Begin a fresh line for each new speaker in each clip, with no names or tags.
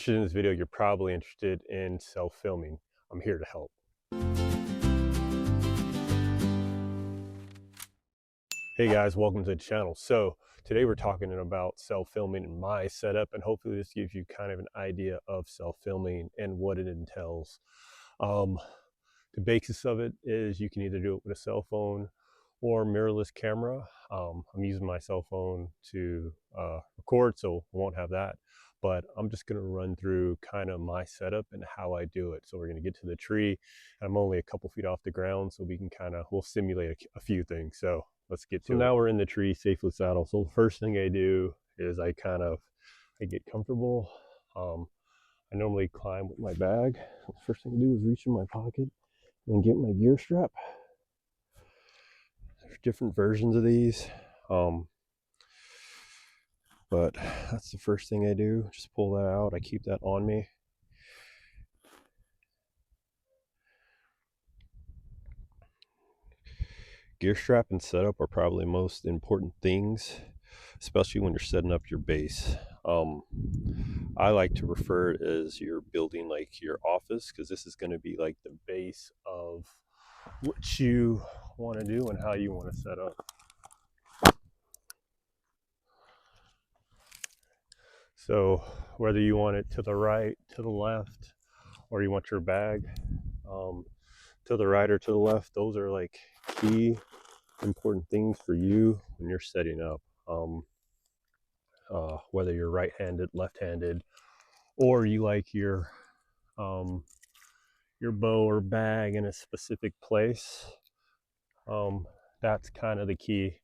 In this video, you're probably interested in self-filming. I'm here to help. Hey guys, welcome to the channel. So today we're talking about self-filming and my setup, and hopefully this gives you kind of an idea of self-filming and what it entails. The basis of it is you can either do it with a cell phone or mirrorless camera. I'm using my cell phone to record, so I won't have that. But I'm just going to run through kind of my setup and how I do it. So we're going to get to the tree. I'm only a couple feet off the ground, so we can we'll simulate a few things. So let's get to it. So now we're in the tree, safely saddled. So the first thing I do is I get comfortable. I normally climb with my bag. So the first thing I do is reach in my pocket and get my gear strap. There's different versions of these. But that's the first thing I do. Just pull that out. I keep that on me. Gear strap and setup are probably the most important things, especially when you're setting up your base. I like to refer it as you're building like your office, because this is going to be like the base of what you want to do and how you want to set up. So whether you want it to the right, to the left, or you want your bag to the right or to the left, those are like key important things for you when you're setting up. Whether you're right-handed, left-handed, or you like your bow or bag in a specific place, that's kind of the key.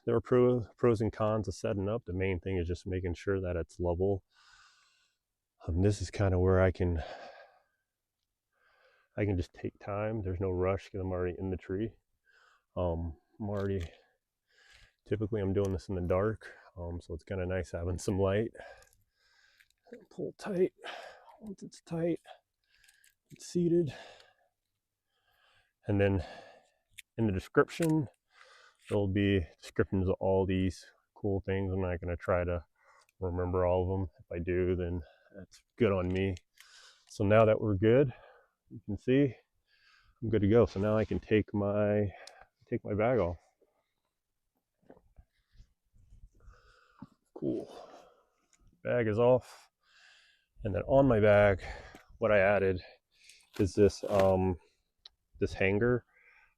There are pros and cons of setting up. The main thing is just making sure that it's level. This is kind of where I can just take time. There's no rush because I'm already in the tree. Typically I'm doing this in the dark, so it's kind of nice having some light. Pull tight. Once it's tight, it's seated. And then in the description, there'll be descriptions of all these cool things. I'm not going to try to remember all of them. If I do, then that's good on me. So now that we're good, you can see I'm good to go. So now I can take my bag off. Cool. Bag is off. And then on my bag, what I added is this this hanger.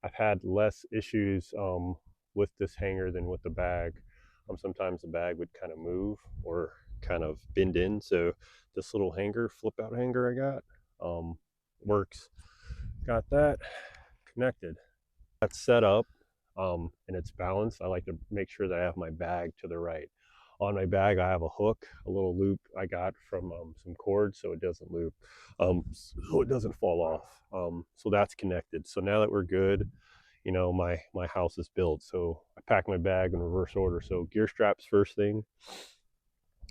I've had less issues with this hanger than with the bag. Sometimes the bag would kind of move or kind of bend in. So this little hanger, flip out hanger I got, works. Got that connected. That's set up and it's balanced. I like to make sure that I have my bag to the right. On my bag, I have a hook, a little loop I got from some cord, so it doesn't loop, so it doesn't fall off. So that's connected. So now that we're good, you know, my house is built. So I pack my bag in reverse order. So gear straps first thing.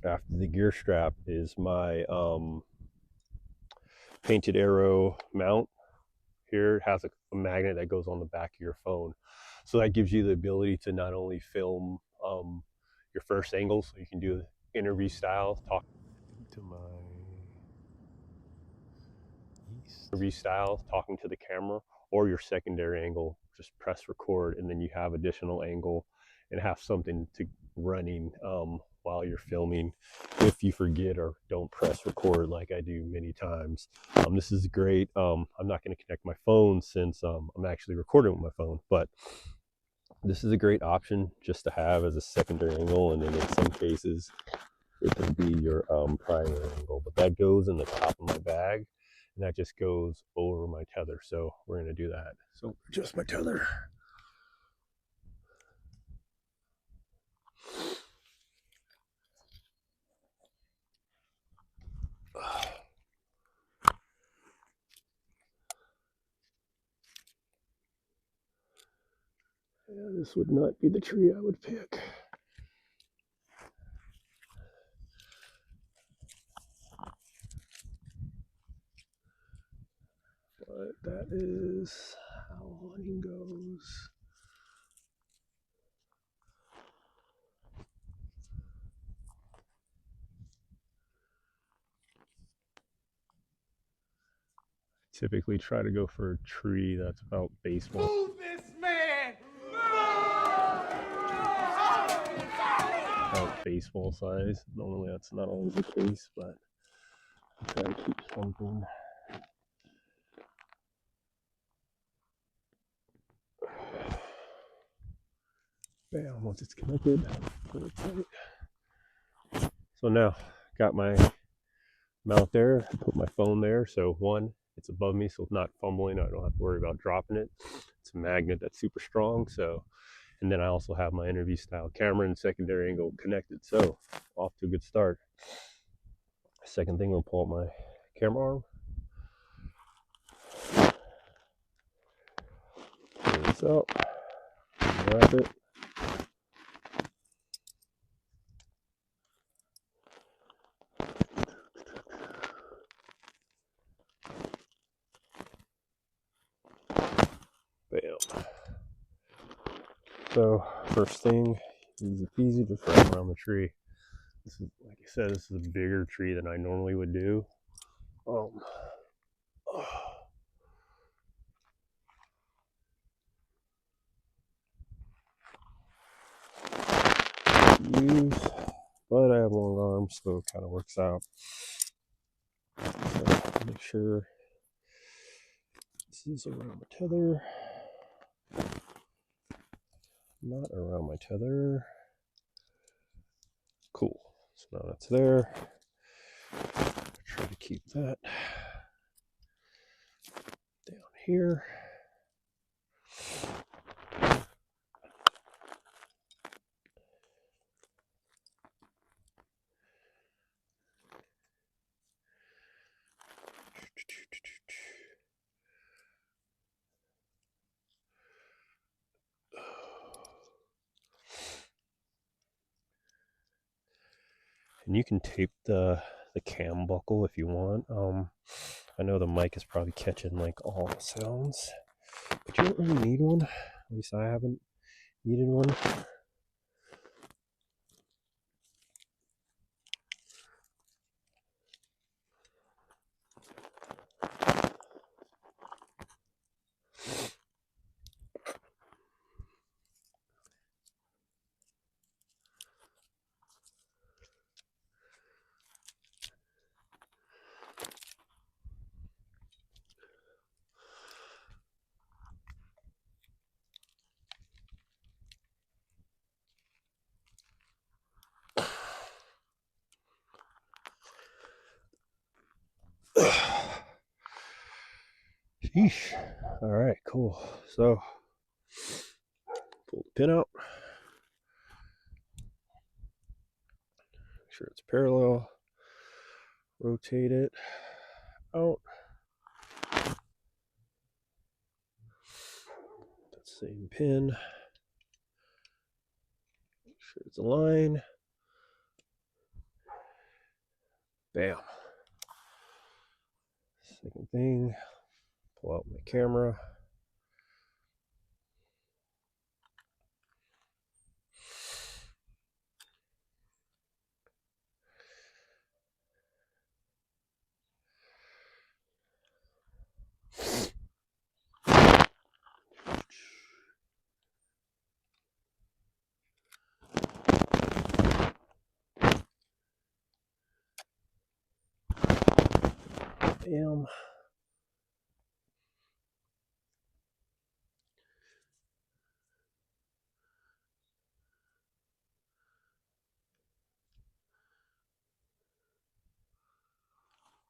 After the gear strap is my painted arrow mount. Here it has a magnet that goes on the back of your phone. So that gives you the ability to not only film your first angle, so you can do interview style, talk to my interview style, talking to the camera, or your secondary angle, just press record, and then you have additional angle and have something to running while you're filming if you forget or don't press record like I do many times. This is great. I'm not going to connect my phone since I'm actually recording with my phone, but this is a great option just to have as a secondary angle, and then in some cases it can be your primary angle. But that goes in the top of my bag, and that just goes over my tether. So we're going to do that. So adjust my tether. Yeah, this would not be the tree I would pick. But that is how hunting goes. typically try to go for a tree that's about baseball.
Move this man!
About baseball size. Normally that's not always the case, but I try to keep something. Bam, once it's connected, put it tight. So now, got my mount there, put my phone there, so one, it's above me, so it's not fumbling, I don't have to worry about dropping it. It's a magnet that's super strong, so, and then I also have my interview style camera and secondary angle connected, so off to a good start. Second thing, we'll pull up my camera arm. Pull this out, wrap it. Bam. So first thing, easy peasy, just wrap around the tree. This is, like I said, this is a bigger tree than I normally would do. Use, but I have long arms, so it kind of works out. So make sure this is around my tether, not around my tether. Cool. So now that's there. Try to keep that down here. And you can tape the cam buckle if you want. I know the mic is probably catching like all the sounds, but you don't really need one. At least I haven't needed one. Sheesh. All right, cool. So pull the pin out. Make sure it's parallel. Rotate it out. That same pin. Make sure it's aligned. Bam. Second thing, pull out my camera. Bam.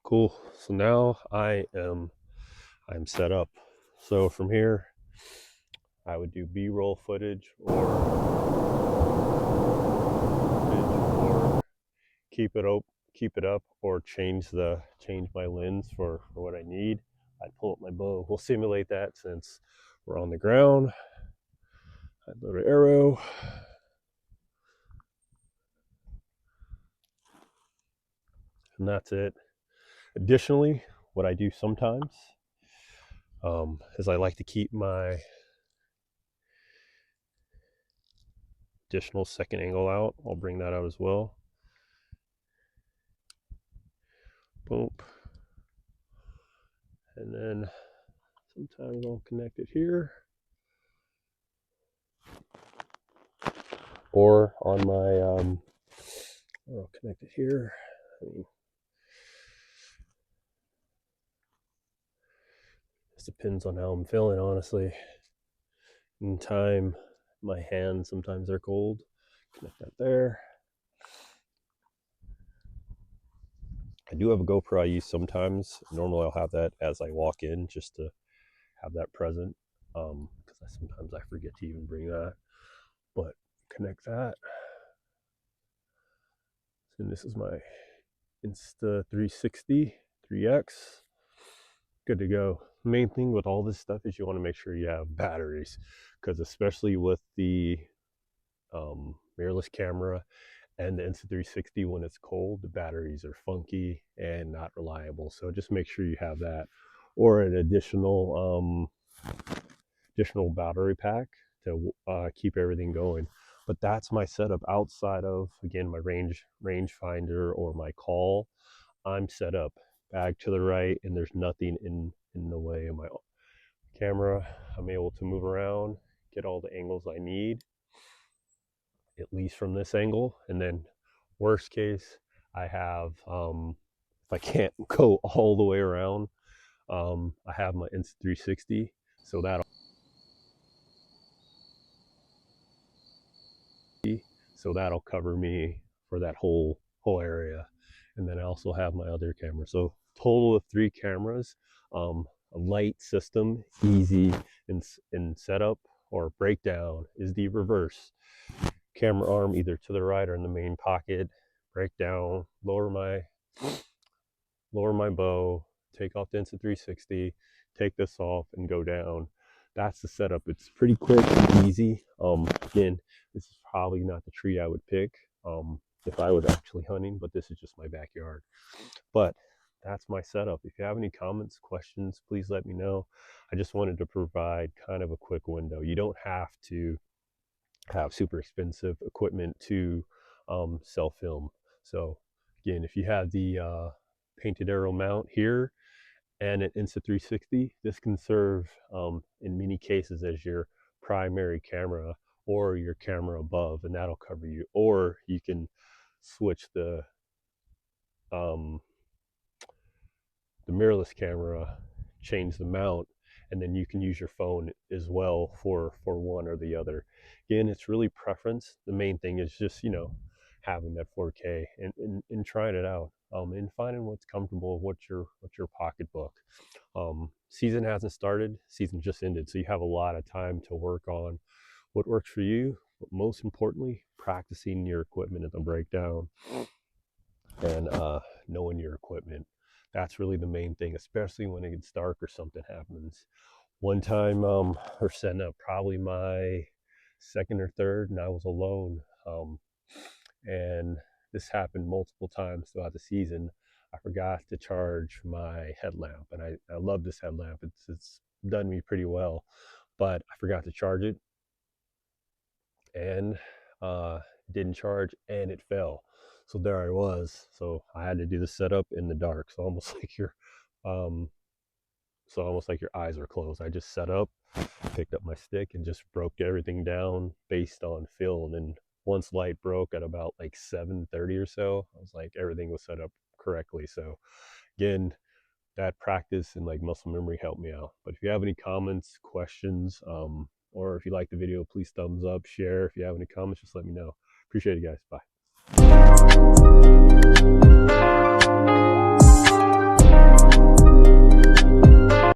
Cool. So now I'm set up. So from here, I would do B-roll footage or keep it up, or change my lens for what I need. I'd pull up my bow. We'll simulate that since we're on the ground. I'd load an arrow. And that's it. Additionally, what I do sometimes is I like to keep my additional second angle out. I'll bring that out as well. Boom. And then sometimes I'll connect it here. Or on my, I'll connect it here. I mean, it depends on how I'm feeling, honestly. In time, my hands, sometimes they're cold. Connect that there. I do have a GoPro I use sometimes. Normally I'll have that as I walk in just to have that present. Because sometimes I forget to even bring that. But connect that. And this is my Insta360 3X. Good to go. Main thing with all this stuff is you want to make sure you have batteries, because especially with the mirrorless camera and the Insta360, when it's cold, the batteries are funky and not reliable. So just make sure you have that, or an additional battery pack to keep everything going. But that's my setup outside of, again, my range finder or my call. I'm set up bag to the right, and there's nothing in the way of my camera. I'm able to move around, get all the angles I need, at least from this angle. And then worst case, I have, if I can't go all the way around, I have my Insta360, so that'll cover me for that whole area. And then I also have my other camera. So total of 3 cameras, a light system, easy in setup or breakdown is the reverse. Camera arm either to the right or in the main pocket, break down, lower my bow, take off the Insta360, take this off and go down. That's the setup. It's pretty quick and easy. Again, this is probably not the tree I would pick if I was actually hunting, but this is just my backyard. But that's my setup. If you have any comments, questions, please let me know. I just wanted to provide kind of a quick window. You don't have to have super expensive equipment to sell film. So again, if you have the painted arrow mount here and an Insta360, this can serve in many cases as your primary camera or your camera above, and that'll cover you. Or you can switch the mirrorless camera, change the mount, and then you can use your phone as well for one or the other. Again, it's really preference. The main thing is just, having that 4K and trying it out, and finding what's comfortable, what's your pocketbook. Season hasn't started, season just ended, so you have a lot of time to work on what works for you, but most importantly, practicing your equipment at the breakdown and knowing your equipment. That's really the main thing, especially when it gets dark or something happens. One time, or setting up probably my second or third, and I was alone. And this happened multiple times throughout the season. I forgot to charge my headlamp, and I love this headlamp. It's done me pretty well, but I forgot to charge it, and didn't charge, and it fell. So there I was. So I had to do the setup in the dark. So almost like your eyes are closed. I just set up, picked up my stick, and just broke everything down based on feel. And then once light broke at about like 7:30 or so, I was like, everything was set up correctly. So again, that practice and like muscle memory helped me out. But if you have any comments, questions, or if you like the video, please thumbs up, share. If you have any comments, just let me know. Appreciate it, guys. Bye.